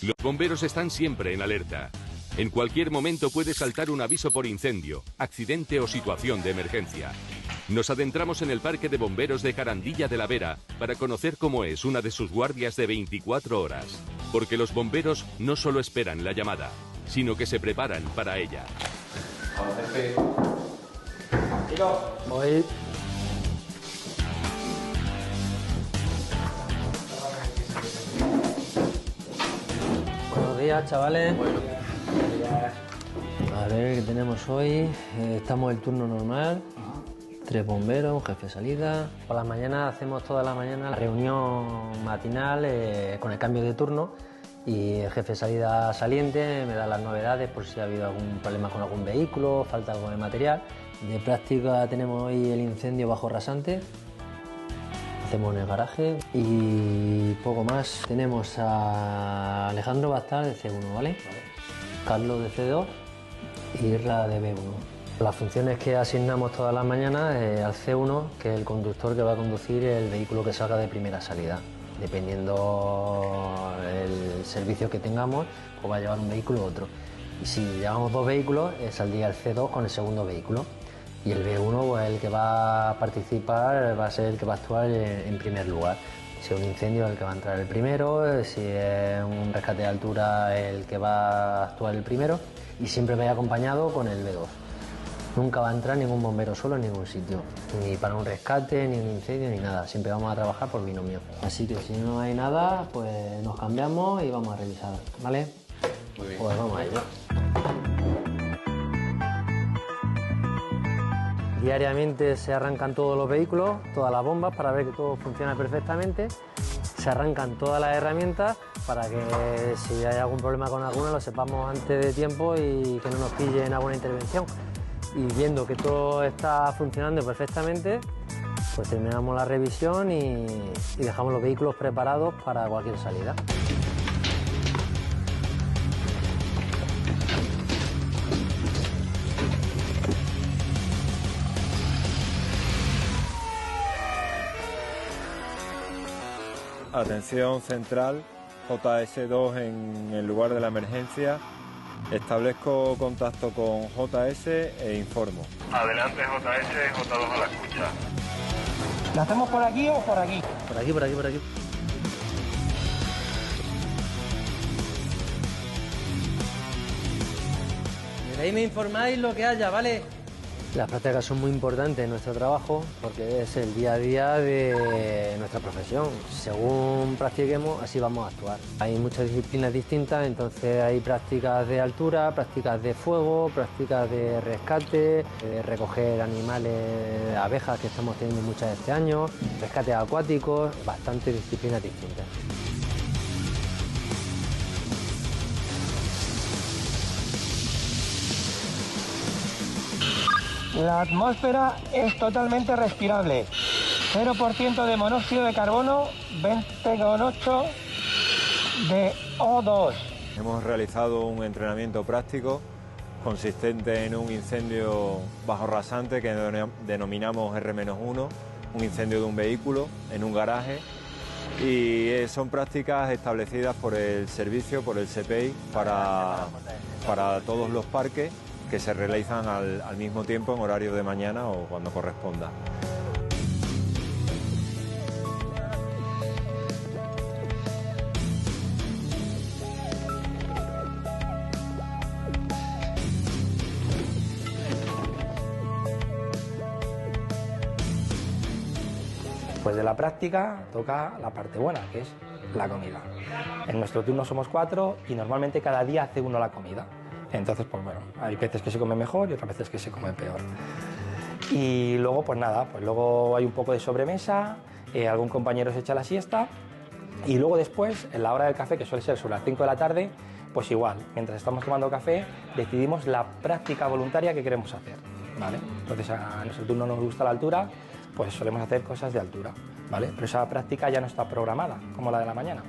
Los bomberos están siempre en alerta. En cualquier momento puede saltar un aviso por incendio, accidente o situación de emergencia. Nos adentramos en el Parque de Bomberos de Carandilla de la Vera para conocer cómo es una de sus guardias de 24 horas. Porque los bomberos no solo esperan la llamada, sino que se preparan para ella. Hoy. Buenos días, chavales. A ver qué tenemos hoy. Estamos en el turno normal. 3 bomberos, un jefe de salida. Por las mañanas hacemos toda la mañana la reunión matinal con el cambio de turno y el jefe de salida saliente me da las novedades por si ha habido algún problema con algún vehículo, falta algo de material. De práctica tenemos hoy el incendio bajo rasante. Hacemos en el garaje y poco más. Tenemos a Alejandro Bastar de C1, ¿vale? Carlos de C2 y Irra de B1. Las funciones que asignamos todas las mañanas al C1, que es el conductor que va a conducir el vehículo que salga de primera salida. Dependiendo del servicio que tengamos, pues va a llevar un vehículo u otro. Y si llevamos 2 vehículos, saldría el C2 con el segundo vehículo. Y el B1, pues el que va a participar, va a ser el que va a actuar en primer lugar. Si es un incendio, el que va a entrar el primero, si es un rescate de altura, el que va a actuar el primero. Y siempre va acompañado con el B2. Nunca va a entrar ningún bombero solo en ningún sitio, ni para un rescate, ni un incendio, ni nada. Siempre vamos a trabajar por binomio. Así que si no hay nada, pues nos cambiamos y vamos a revisar, ¿vale? Muy bien. Pues vamos a ello. Diariamente se arrancan todos los vehículos, todas las bombas, para ver que todo funciona perfectamente. Se arrancan todas las herramientas para que si hay algún problema con alguna lo sepamos antes de tiempo y que no nos pille en alguna intervención. Y viendo que todo está funcionando perfectamente, pues terminamos la revisión y dejamos los vehículos preparados para cualquier salida. Atención central, JS2 en el lugar de la emergencia. Establezco contacto con JS e informo. Adelante JS, J2 a la escucha. ¿La hacemos por aquí o por aquí? Por aquí, por aquí, por aquí. De ahí me informáis lo que haya, ¿vale? Las prácticas son muy importantes en nuestro trabajo porque es el día a día de nuestra profesión. Según practiquemos, así vamos a actuar. Hay muchas disciplinas distintas, entonces hay prácticas de altura, prácticas de fuego, prácticas de rescate, de recoger animales, abejas que estamos teniendo muchas este año, rescates acuáticos, bastantes disciplinas distintas. La atmósfera es totalmente respirable. 0% de monóxido de carbono, 20,8 de O2. Hemos realizado un entrenamiento práctico consistente en un incendio bajo rasante que denominamos R-1, un incendio de un vehículo en un garaje. Y son prácticas establecidas por el servicio, por el SEPEI, para todos los parques, que se realizan al mismo tiempo en horario de mañana o cuando corresponda. Después de la práctica toca la parte buena, que es la comida. En nuestro turno somos 4 y normalmente cada día hace uno la comida. Entonces, pues bueno, hay veces que se come mejor y otras veces que se come peor. Y luego, pues nada, pues luego hay un poco de sobremesa, algún compañero se echa la siesta y luego después, en la hora del café, que suele ser sobre las 5 de la tarde, pues igual, mientras estamos tomando café, decidimos la práctica voluntaria que queremos hacer, ¿vale? Entonces, a nuestro turno nos gusta la altura, pues solemos hacer cosas de altura, ¿vale? Pero esa práctica ya no está programada, como la de la mañana.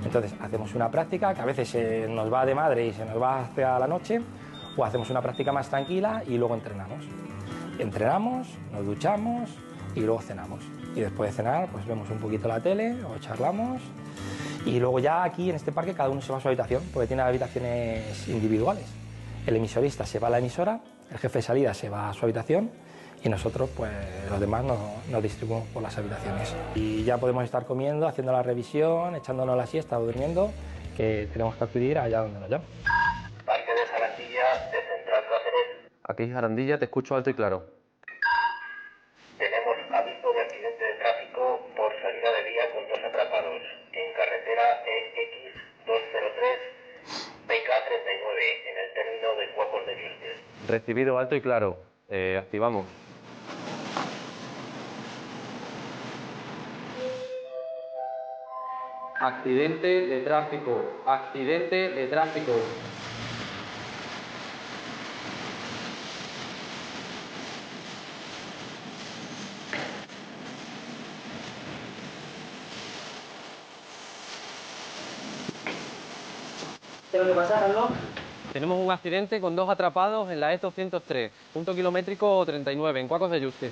Entonces hacemos una práctica que a veces se nos va de madre y se nos va hacia la noche, o hacemos una práctica más tranquila y luego entrenamos. Entrenamos, nos duchamos y luego cenamos. Y después de cenar pues vemos un poquito la tele o charlamos Y luego ya aquí en este parque cada uno se va a su habitación, porque tiene habitaciones individuales. El emisorista se va a la emisora, el jefe de salida se va a su habitación y nosotros, pues los demás, nos distribuimos por las habitaciones. Y ya podemos estar comiendo, haciendo la revisión, echándonos la siesta o durmiendo, que tenemos que acudir allá donde nos llaman. Parque de Jarandilla, de Central Cáceres. Aquí Jarandilla, te escucho alto y claro. Tenemos aviso de accidente de tráfico por salida de vía con dos atrapados en carretera EX203 PK39 en el término de Cuacos de Vilches. Recibido alto y claro. Activamos. Accidente de tráfico. Accidente de tráfico. ¿Tengo que pasar, Carlos? Tenemos un accidente con dos atrapados en la E203, punto kilométrico 39, en Cuacos de Yuste.